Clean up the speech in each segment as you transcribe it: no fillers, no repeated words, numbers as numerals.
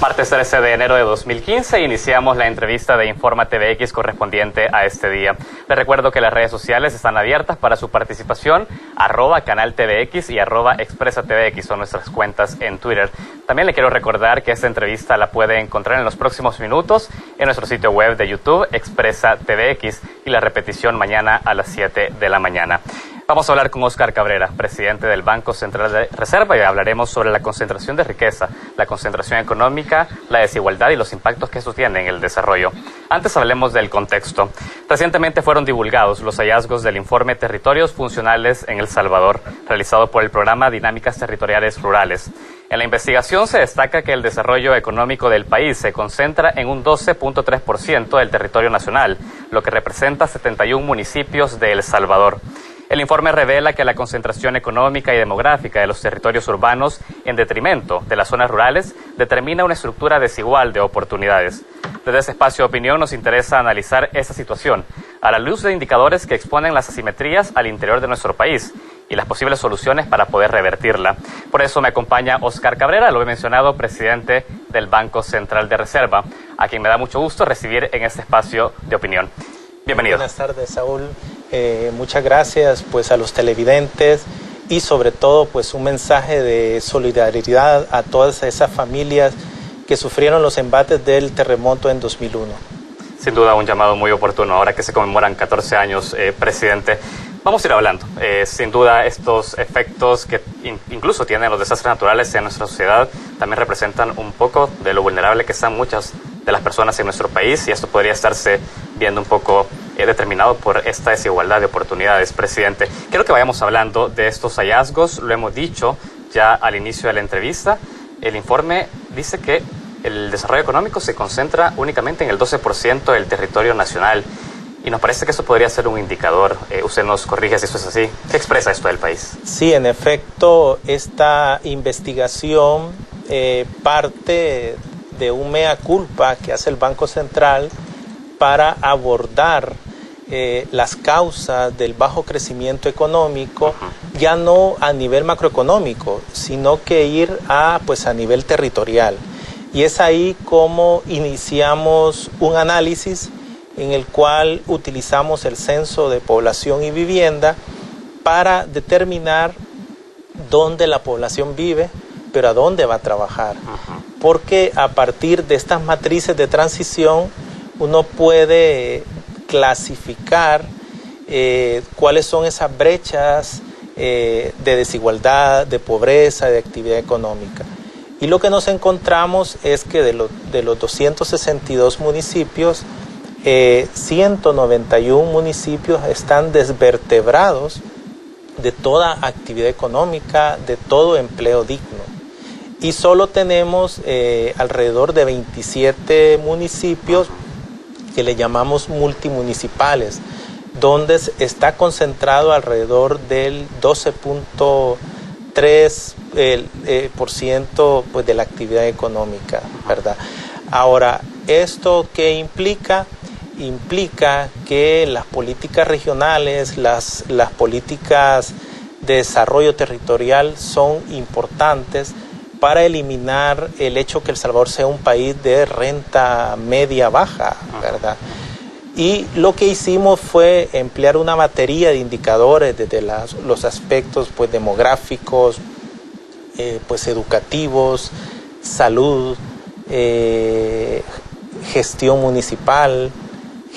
Martes 13 de enero de 2015 iniciamos la entrevista de Informa TVX correspondiente a este día. Les recuerdo que las redes sociales están abiertas para su participación, @canaltvx y @expresatvx son nuestras cuentas en Twitter. También le quiero recordar que esta entrevista la puede encontrar en los próximos minutos en nuestro sitio web de YouTube, Expresa TVX, y la repetición mañana a las 7 de la mañana. Vamos a hablar con Óscar Cabrera, presidente del Banco Central de Reserva, y hablaremos sobre la concentración de riqueza, la concentración económica, la desigualdad y los impactos que eso tiene en el desarrollo. Antes hablemos del contexto. Recientemente fueron divulgados los hallazgos del informe Territorios Funcionales en El Salvador, realizado por el programa Dinámicas Territoriales Rurales. En la investigación se destaca que el desarrollo económico del país se concentra en un 12.3% del territorio nacional, lo que representa 71 municipios de El Salvador. El informe revela que la concentración económica y demográfica de los territorios urbanos, en detrimento de las zonas rurales, determina una estructura desigual de oportunidades. Desde este espacio de opinión nos interesa analizar esta situación a la luz de indicadores que exponen las asimetrías al interior de nuestro país y las posibles soluciones para poder revertirla. Por eso me acompaña Óscar Cabrera, lo he mencionado, presidente del Banco Central de Reserva, a quien me da mucho gusto recibir en este espacio de opinión. Bienvenido. Buenas tardes, Saúl. Muchas gracias pues a los televidentes y sobre todo pues un mensaje de solidaridad a todas esas familias que sufrieron los embates del terremoto en 2001. Sin duda un llamado muy oportuno ahora que se conmemoran 14 años, presidente. Vamos a ir hablando. Sin duda estos efectos que incluso tienen los desastres naturales en nuestra sociedad también representan un poco de lo vulnerable que están muchas de las personas en nuestro país, y esto podría estarse viendo un poco determinado por esta desigualdad de oportunidades, presidente. Quiero que vayamos hablando de estos hallazgos. Lo hemos dicho ya al inicio de la entrevista. El informe dice que el desarrollo económico se concentra únicamente en el 12% del territorio nacional, y nos parece que eso podría ser un indicador. Usted nos corrige si esto es así. ¿Qué expresa esto del país? Sí, en efecto, esta investigación parte de un mea culpa que hace el Banco Central para abordar las causas del bajo crecimiento económico, ya no a nivel macroeconómico, sino que ir a nivel territorial. Y es ahí como iniciamos un análisis en el cual utilizamos el censo de población y vivienda para determinar dónde la población vive, pero a dónde va a trabajar. Porque a partir de estas matrices de transición uno puede clasificar cuáles son esas brechas de desigualdad, de pobreza, de actividad económica. Y lo que nos encontramos es que de los 262 municipios, 191 municipios están desvertebrados de toda actividad económica, de todo empleo digno. Y solo tenemos alrededor de 27 municipios que le llamamos multimunicipales, donde está concentrado alrededor del 12.3% pues de la actividad económica, ¿verdad? Ahora, ¿esto qué implica? Implica que las políticas regionales, las políticas de desarrollo territorial son importantes para eliminar el hecho que El Salvador sea un país de renta media baja, ¿verdad? Y lo que hicimos fue emplear una batería de indicadores desde los aspectos pues demográficos, pues educativos, salud, gestión municipal,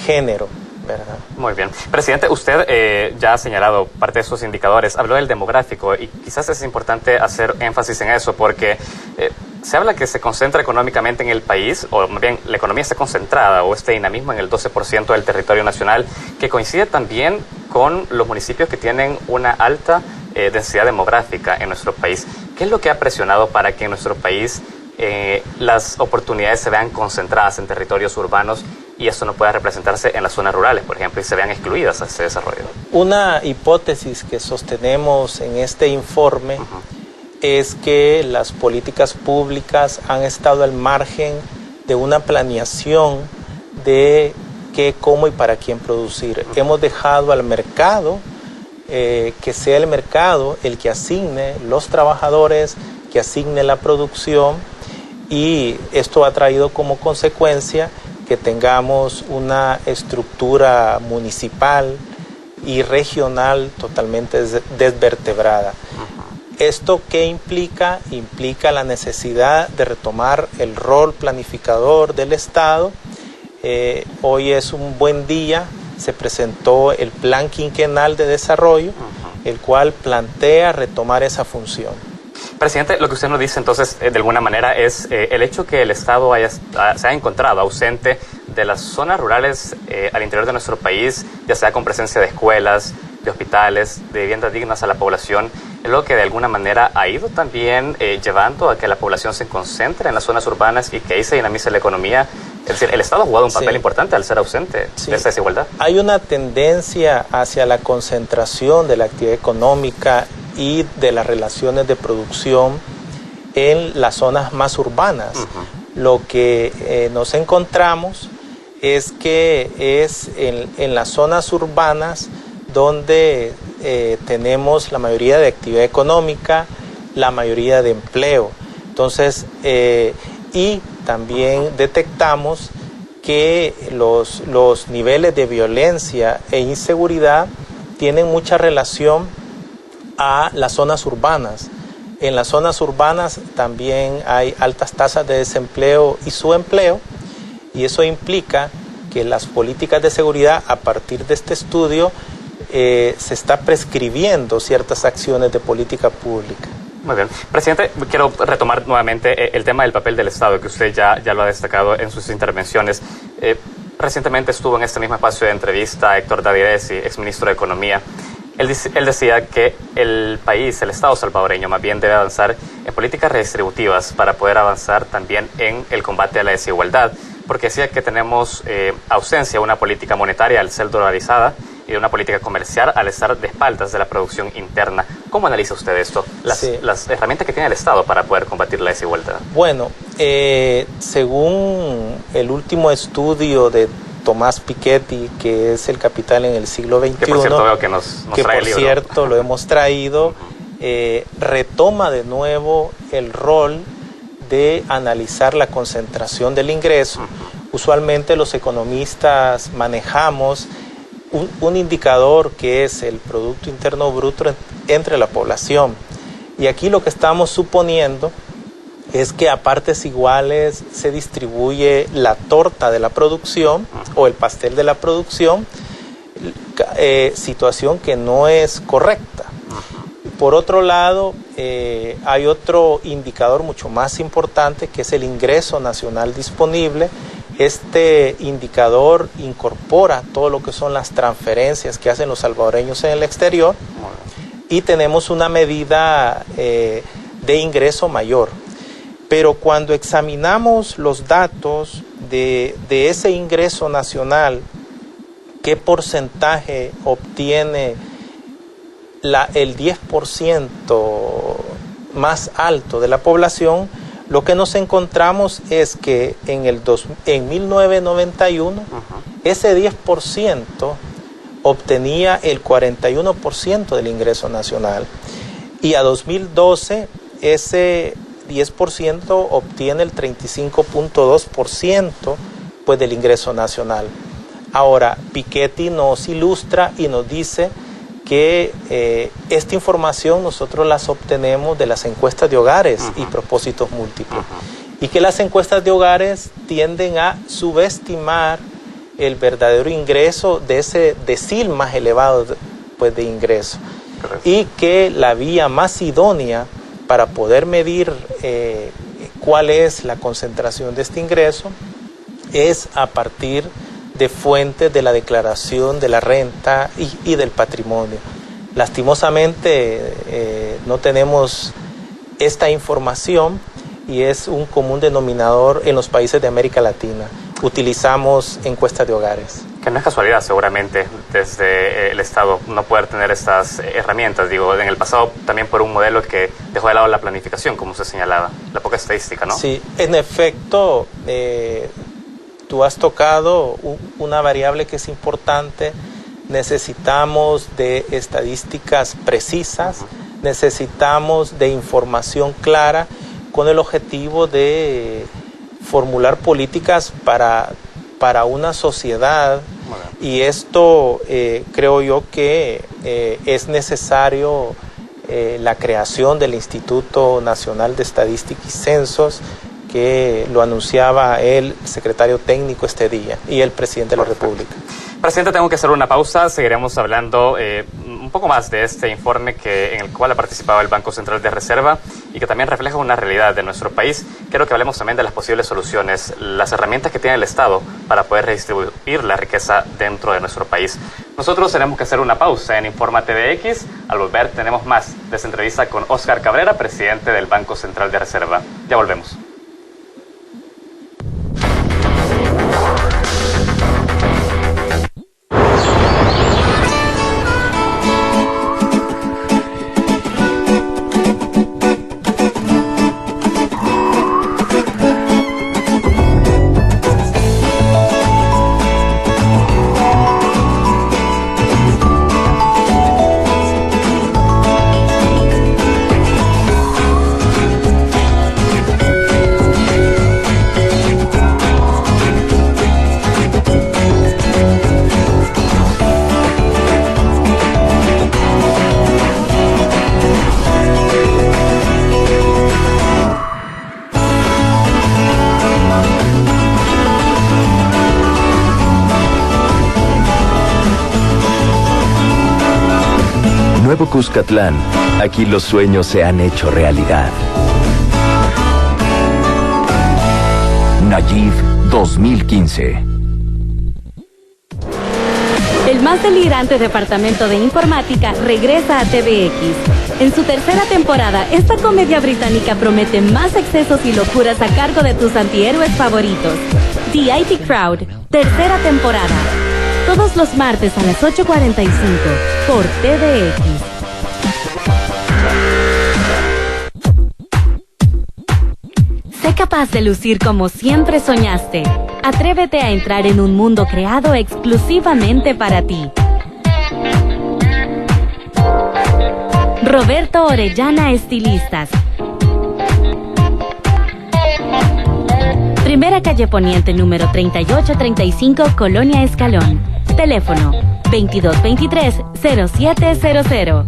género, ¿verdad? Muy bien. Presidente, usted ya ha señalado parte de esos indicadores, habló del demográfico, y quizás es importante hacer énfasis en eso porque se habla que se concentra económicamente en el país, o más bien la economía está concentrada, o este dinamismo en el 12% del territorio nacional, que coincide también con los municipios que tienen una alta densidad demográfica en nuestro país. ¿Qué es lo que ha presionado para que en nuestro país las oportunidades se vean concentradas en territorios urbanos y esto no pueda representarse en las zonas rurales, por ejemplo, y se vean excluidas a este desarrollo? Una hipótesis que sostenemos en este informe es que las políticas públicas han estado al margen de una planeación de qué, cómo y para quién producir. Hemos dejado al mercado, que sea el mercado el que asigne los trabajadores, que asigne la producción, y esto ha traído como consecuencia que tengamos una estructura municipal y regional totalmente desvertebrada. ¿Esto qué implica? Implica la necesidad de retomar el rol planificador del Estado. Hoy es un buen día, se presentó el Plan Quinquenal de Desarrollo, el cual plantea retomar esa función. Presidente, lo que usted nos dice entonces, de alguna manera, es el hecho que el Estado se ha encontrado ausente de las zonas rurales al interior de nuestro país, ya sea con presencia de escuelas, de hospitales, de viviendas dignas a la población, es lo que de alguna manera ha ido también llevando a que la población se concentre en las zonas urbanas y que ahí se dinamice la economía. Es decir, el Estado ha jugado un papel importante al ser ausente de esta desigualdad. Hay una tendencia hacia la concentración de la actividad económica y de las relaciones de producción en las zonas más urbanas. Lo que nos encontramos es que es en las zonas urbanas donde tenemos la mayoría de actividad económica, la mayoría de empleo. Entonces, y también detectamos que los niveles de violencia e inseguridad tienen mucha relación a las zonas urbanas. En las zonas urbanas también hay altas tasas de desempleo y subempleo, y eso implica que las políticas de seguridad, a partir de este estudio, se está prescribiendo ciertas acciones de política pública. Muy bien. Presidente, quiero retomar nuevamente el tema del papel del Estado, que usted ya lo ha destacado en sus intervenciones. Recientemente estuvo en este mismo espacio de entrevista Héctor Davidesi, exministro de Economía. Él decía que el país, el Estado salvadoreño, más bien debe avanzar en políticas redistributivas para poder avanzar también en el combate a la desigualdad, porque decía que tenemos ausencia de una política monetaria al ser dolarizada y de una política comercial al estar de espaldas de la producción interna. ¿Cómo analiza usted esto? Las herramientas que tiene el Estado para poder combatir la desigualdad. Bueno, según el último estudio de Tomás Piketty, que es El capital en el siglo XXI, que por cierto veo que nos trae el libro. Por cierto lo hemos traído, retoma de nuevo el rol de analizar la concentración del ingreso. Usualmente los economistas manejamos un indicador que es el Producto Interno Bruto entre la población. Y aquí lo que estamos suponiendo es que a partes iguales se distribuye la torta de la producción o el pastel de la producción, situación que no es correcta. Por otro lado, hay otro indicador mucho más importante, que es el ingreso nacional disponible. Este indicador incorpora todo lo que son las transferencias que hacen los salvadoreños en el exterior, y tenemos una medida de ingreso mayor. Pero cuando examinamos los datos de ese ingreso nacional, ¿qué porcentaje obtiene el 10% más alto de la población? Lo que nos encontramos es que en 1991 ese 10% obtenía el 41% del ingreso nacional, y a 2012 ese 10% obtiene el 35.2% pues del ingreso nacional. Ahora, Piketty nos ilustra y nos dice que esta información nosotros las obtenemos de las encuestas de hogares y propósitos múltiples, y que las encuestas de hogares tienden a subestimar el verdadero ingreso de ese decil más elevado pues de ingreso. Correcto. Y que la vía más idónea para poder medir cuál es la concentración de este ingreso es a partir de fuentes de la declaración de la renta y del patrimonio. Lastimosamente no tenemos esta información, y es un común denominador en los países de América Latina. Utilizamos encuestas de hogares. Que no es casualidad, seguramente, desde el Estado no poder tener estas herramientas. Digo, en el pasado también por un modelo que dejó de lado la planificación, como usted señalaba, la poca estadística, ¿no? Sí, en efecto, tú has tocado una variable que es importante. Necesitamos de estadísticas precisas, necesitamos de información clara, con el objetivo de formular políticas para una sociedad. Y esto creo yo que es necesario la creación del Instituto Nacional de Estadística y Censos, que lo anunciaba el secretario técnico este día y el presidente de la República. Presidente, tengo que hacer una pausa. Seguiremos hablando un poco más de este informe en el cual ha participado el Banco Central de Reserva y que también refleja una realidad de nuestro país. Quiero que hablemos también de las posibles soluciones, las herramientas que tiene el Estado para poder redistribuir la riqueza dentro de nuestro país. Nosotros tenemos que hacer una pausa en Infórmate VX. Al volver tenemos más de esta entrevista con Óscar Cabrera, presidente del Banco Central de Reserva. Ya volvemos. Nuevo Cuscatlán, aquí los sueños se han hecho realidad. Nayib 2015. El más delirante departamento de informática regresa a TVX. En su tercera temporada, esta comedia británica promete más excesos y locuras a cargo de tus antihéroes favoritos. The IT Crowd, tercera temporada. Todos los martes a las 8:45 por TVX. Sé capaz de lucir como siempre soñaste. Atrévete a entrar en un mundo creado exclusivamente para ti. Roberto Orellana Estilistas. Primera calle Poniente, número 3835, Colonia Escalón. Teléfono 2223-0700.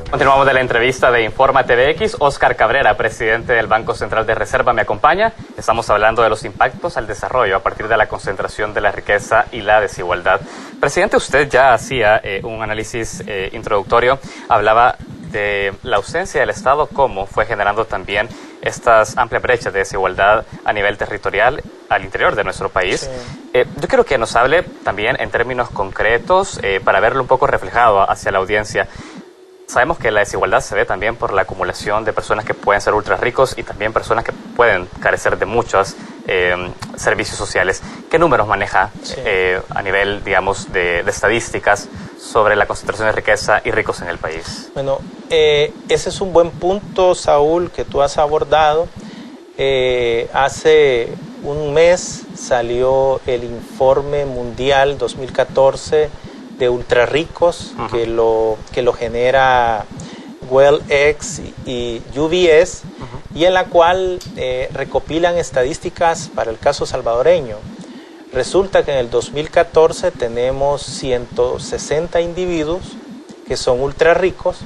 Continuamos de la entrevista de Infórmate VX. Óscar Cabrera, presidente del Banco Central de Reserva, me acompaña. Estamos hablando de los impactos al desarrollo a partir de la concentración de la riqueza y la desigualdad. Presidente, usted ya hacía un análisis introductorio, hablaba de la ausencia del Estado, cómo fue generando también estas amplias brechas de desigualdad a nivel territorial al interior de nuestro país. Sí. Yo quiero que nos hable también en términos concretos para verlo un poco reflejado hacia la audiencia. Sabemos que la desigualdad se ve también por la acumulación de personas que pueden ser ultra ricos y también personas que pueden carecer de muchos servicios sociales. ¿Qué números maneja a nivel, digamos, de estadísticas sobre la concentración de riqueza y ricos en el país? Bueno, ese es un buen punto, Saúl, que tú has abordado. Hace un mes salió el informe mundial 2014 de ultra ricos, que lo genera WellX y UBS, y en la cual recopilan estadísticas para el caso salvadoreño. Resulta que en el 2014 tenemos 160 individuos que son ultra ricos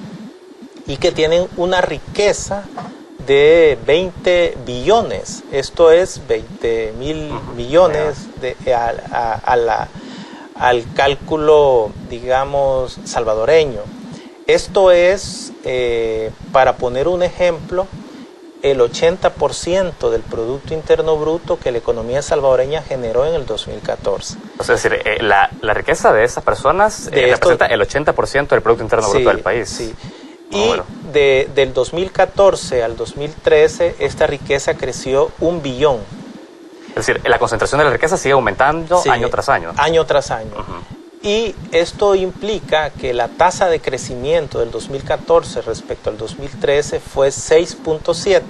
y que tienen una riqueza de 20 billones. Esto es 20.000 millones al cálculo, digamos, salvadoreño. Esto es, para poner un ejemplo, el 80% del Producto Interno Bruto que la economía salvadoreña generó en el 2014. Es decir, la riqueza de esas personas representa el 80% del Producto Interno Bruto del país. Sí. Y del 2014 al 2013, esta riqueza creció 1 billón. Es decir, la concentración de la riqueza sigue aumentando año tras año. Año tras año. Y esto implica que la tasa de crecimiento del 2014 respecto al 2013 fue 6.7,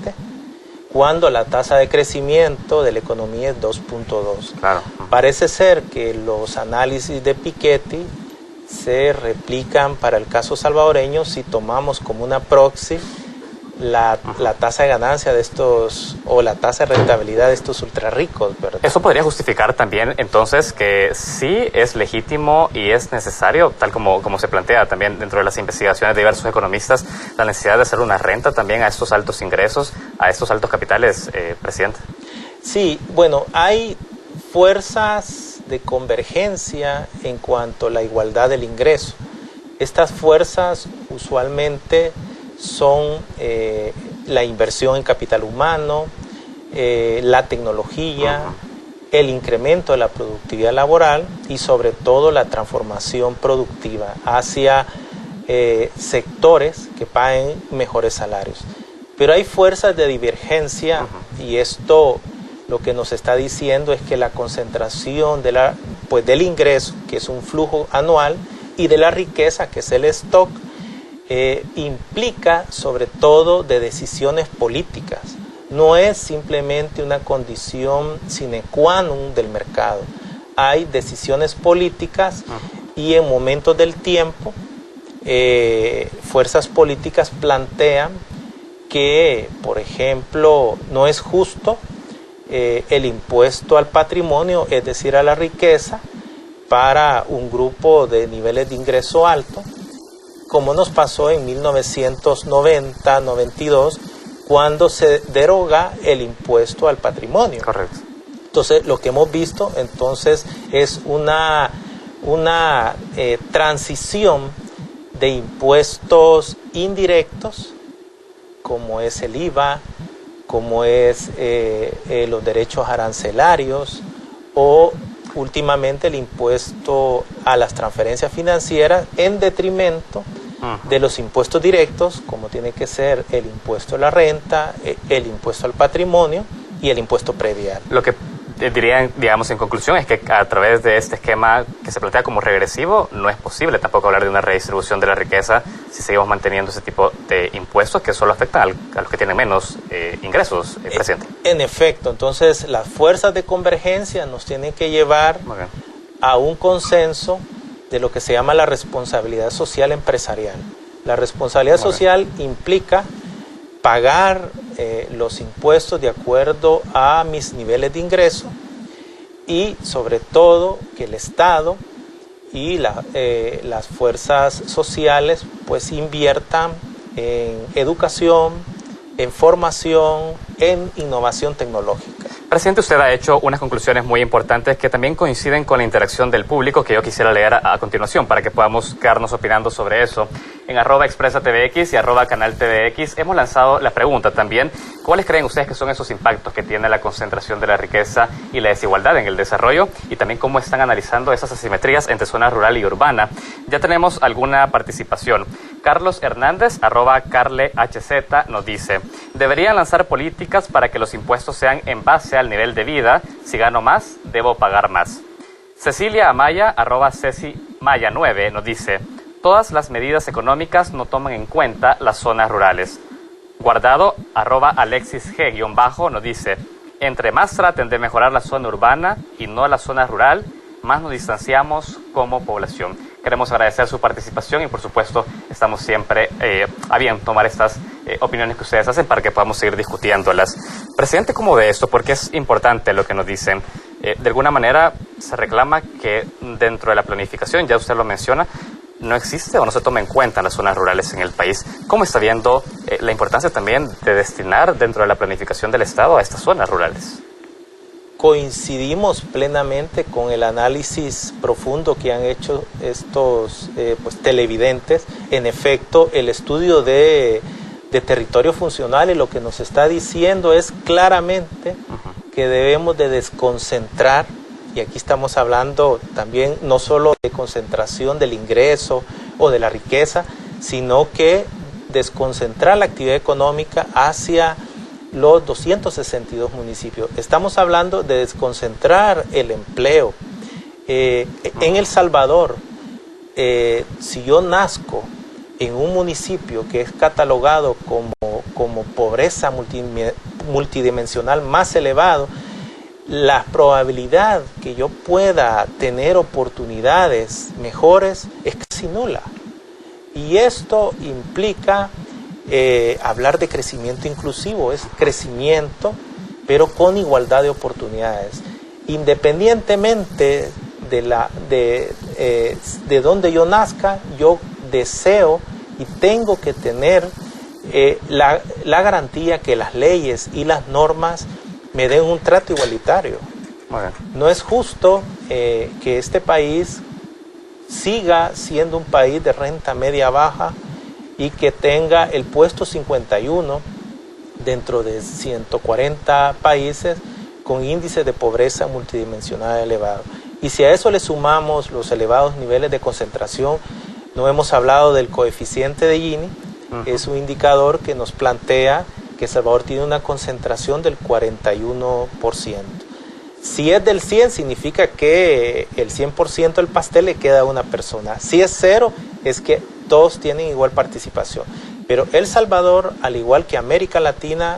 cuando la tasa de crecimiento de la economía es 2.2. Claro. Parece ser que los análisis de Piketty se replican para el caso salvadoreño si tomamos como una proxy la tasa de ganancia de estos, o la tasa de rentabilidad de estos ultra ricos, ¿verdad? Eso podría justificar también entonces que sí es legítimo y es necesario, tal como se plantea también dentro de las investigaciones de diversos economistas, la necesidad de hacer una renta también a estos altos ingresos, a estos altos capitales, presidente. Sí, bueno, hay fuerzas de convergencia en cuanto a la igualdad del ingreso. Estas fuerzas usualmente son la inversión en capital humano, la tecnología, el incremento de la productividad laboral y sobre todo la transformación productiva hacia sectores que paguen mejores salarios. Pero hay fuerzas de divergencia y esto lo que nos está diciendo es que la concentración del ingreso, que es un flujo anual, y de la riqueza, que es el stock, implica sobre todo de decisiones políticas. No es simplemente una condición sine qua non del mercado. Hay decisiones políticas y en momentos del tiempo fuerzas políticas plantean que, por ejemplo, no es justo el impuesto al patrimonio, es decir, a la riqueza, para un grupo de niveles de ingreso alto, como nos pasó en 1990-92, cuando se deroga el impuesto al patrimonio. Correcto. Entonces, lo que hemos visto entonces es una transición de impuestos indirectos, como es el IVA, como es los derechos arancelarios o últimamente el impuesto a las transferencias financieras, en detrimento de los impuestos directos, como tiene que ser el impuesto a la renta, el impuesto al patrimonio y el impuesto predial. Lo que diría, digamos, en conclusión, es que a través de este esquema que se plantea como regresivo, no es posible tampoco hablar de una redistribución de la riqueza si seguimos manteniendo ese tipo de impuestos que solo afectan a los que tienen menos ingresos, presidente. En efecto, entonces las fuerzas de convergencia nos tienen que llevar a un consenso de lo que se llama la responsabilidad social empresarial. La responsabilidad social implica pagar los impuestos de acuerdo a mis niveles de ingreso y sobre todo que el Estado y las fuerzas sociales pues inviertan en educación, en formación, en innovación tecnológica. Presidente, usted ha hecho unas conclusiones muy importantes que también coinciden con la interacción del público, que yo quisiera leer a continuación para que podamos quedarnos opinando sobre eso. En @expresatvx y @canaltvx hemos lanzado la pregunta también: ¿cuáles creen ustedes que son esos impactos que tiene la concentración de la riqueza y la desigualdad en el desarrollo? Y también cómo están analizando esas asimetrías entre zona rural y urbana. Ya tenemos alguna participación. Carlos Hernández, @carlehz, nos dice: deberían lanzar políticas para que los impuestos sean en base al nivel de vida. Si gano más, debo pagar más. Cecilia Amaya, @cecimaya9, nos dice: todas las medidas económicas no toman en cuenta las zonas rurales. Guardado, @alexisg_, nos dice: entre más traten de mejorar la zona urbana y no la zona rural, más nos distanciamos como población. Queremos agradecer su participación y, por supuesto, estamos siempre a bien tomar estas opiniones que ustedes hacen para que podamos seguir discutiéndolas. Presidente, ¿cómo ve esto? Porque es importante lo que nos dicen. De alguna manera se reclama que dentro de la planificación, ya usted lo menciona, no existe o no se toma en cuenta las zonas rurales en el país. ¿Cómo está viendo la importancia también de destinar dentro de la planificación del Estado a estas zonas rurales? Coincidimos plenamente con el análisis profundo que han hecho estos televidentes. En efecto, el estudio de territorio funcional y lo que nos está diciendo es claramente que debemos de desconcentrar, y aquí estamos hablando también no solo de concentración del ingreso o de la riqueza, sino que desconcentrar la actividad económica hacia los 262 municipios. Estamos hablando de desconcentrar el empleo. En El Salvador, si yo nazco en un municipio que es catalogado como pobreza multidimensional más elevado, la probabilidad que yo pueda tener oportunidades mejores es casi nula. Y esto implica hablar de crecimiento inclusivo, es crecimiento, pero con igualdad de oportunidades. Independientemente de donde yo nazca, yo deseo y tengo que tener la garantía que las leyes y las normas me den un trato igualitario. No es justo que este país siga siendo un país de renta media baja y que tenga el puesto 51 dentro de 140 países con índices de pobreza multidimensional elevado. Y si a eso le sumamos los elevados niveles de concentración, no hemos hablado del coeficiente de Gini, es un indicador que nos plantea que El Salvador tiene una concentración del 41%. Si es del 100, significa que el 100% del pastel le queda a una persona. Si es 0, es que todos tienen igual participación. Pero El Salvador, al igual que América Latina,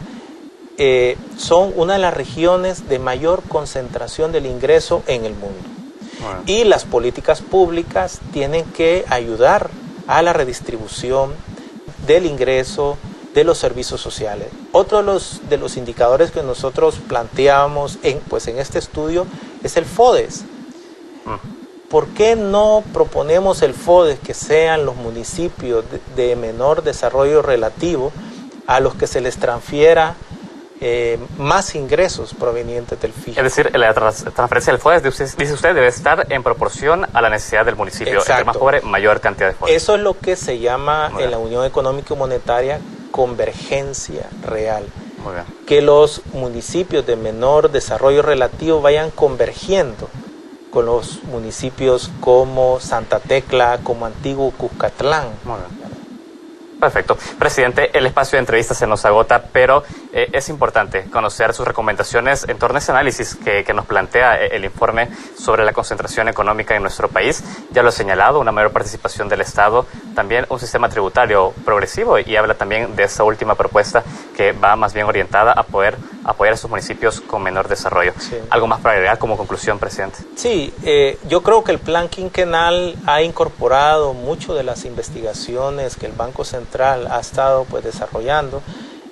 son una de las regiones de mayor concentración del ingreso en el mundo. Y las políticas públicas tienen que ayudar a la redistribución del ingreso, de los servicios sociales. Otro de los indicadores que nosotros planteábamos en este estudio es el FODES. ¿Por qué no proponemos el FODES que sean los municipios de menor desarrollo relativo a los que se les transfiera más ingresos provenientes del FIJO? Es decir, la transferencia del FODES, dice usted, debe estar en proporción a la necesidad del municipio. Exacto. Entre más pobre, mayor cantidad de FODES. Eso es lo que se llama en la Unión Económica y Monetaria convergencia real. Muy bien. Que los municipios de menor desarrollo relativo vayan convergiendo con los municipios como Santa Tecla, como Antiguo Cuscatlán. Muy bien. Perfecto. Presidente, el espacio de entrevista se nos agota, pero es importante conocer sus recomendaciones en torno a ese análisis que nos plantea el informe sobre la concentración económica en nuestro país. Ya lo he señalado, una mayor participación del Estado, también un sistema tributario progresivo, y habla también de esa última propuesta que va más bien orientada a poder apoyar a esos municipios con menor desarrollo. Sí. ¿Algo más para agregar como conclusión, presidente? Sí, yo creo que el plan quinquenal ha incorporado mucho de las investigaciones que el Banco Central ha estado desarrollando,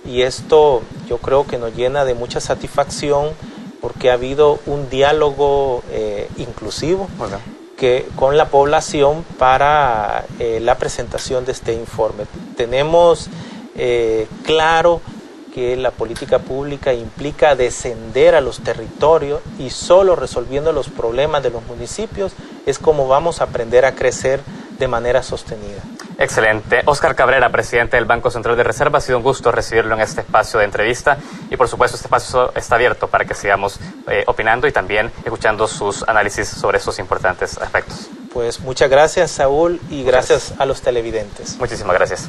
y esto yo creo que nos llena de mucha satisfacción porque ha habido un diálogo inclusivo con la población para la presentación de este informe. Tenemos claro que la política pública implica descender a los territorios, y solo resolviendo los problemas de los municipios es como vamos a aprender a crecer de manera sostenida. Excelente. Óscar Cabrera, presidente del Banco Central de Reserva, ha sido un gusto recibirlo en este espacio de entrevista, y por supuesto este espacio está abierto para que sigamos opinando y también escuchando sus análisis sobre estos importantes aspectos. Pues muchas gracias, Saúl, y gracias a los televidentes. Muchísimas gracias.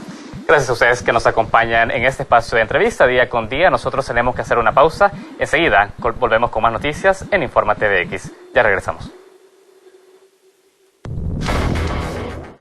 Gracias a ustedes que nos acompañan en este espacio de entrevista día con día. Nosotros tenemos que hacer una pausa. Enseguida volvemos con más noticias en Infórmate VX. Ya regresamos.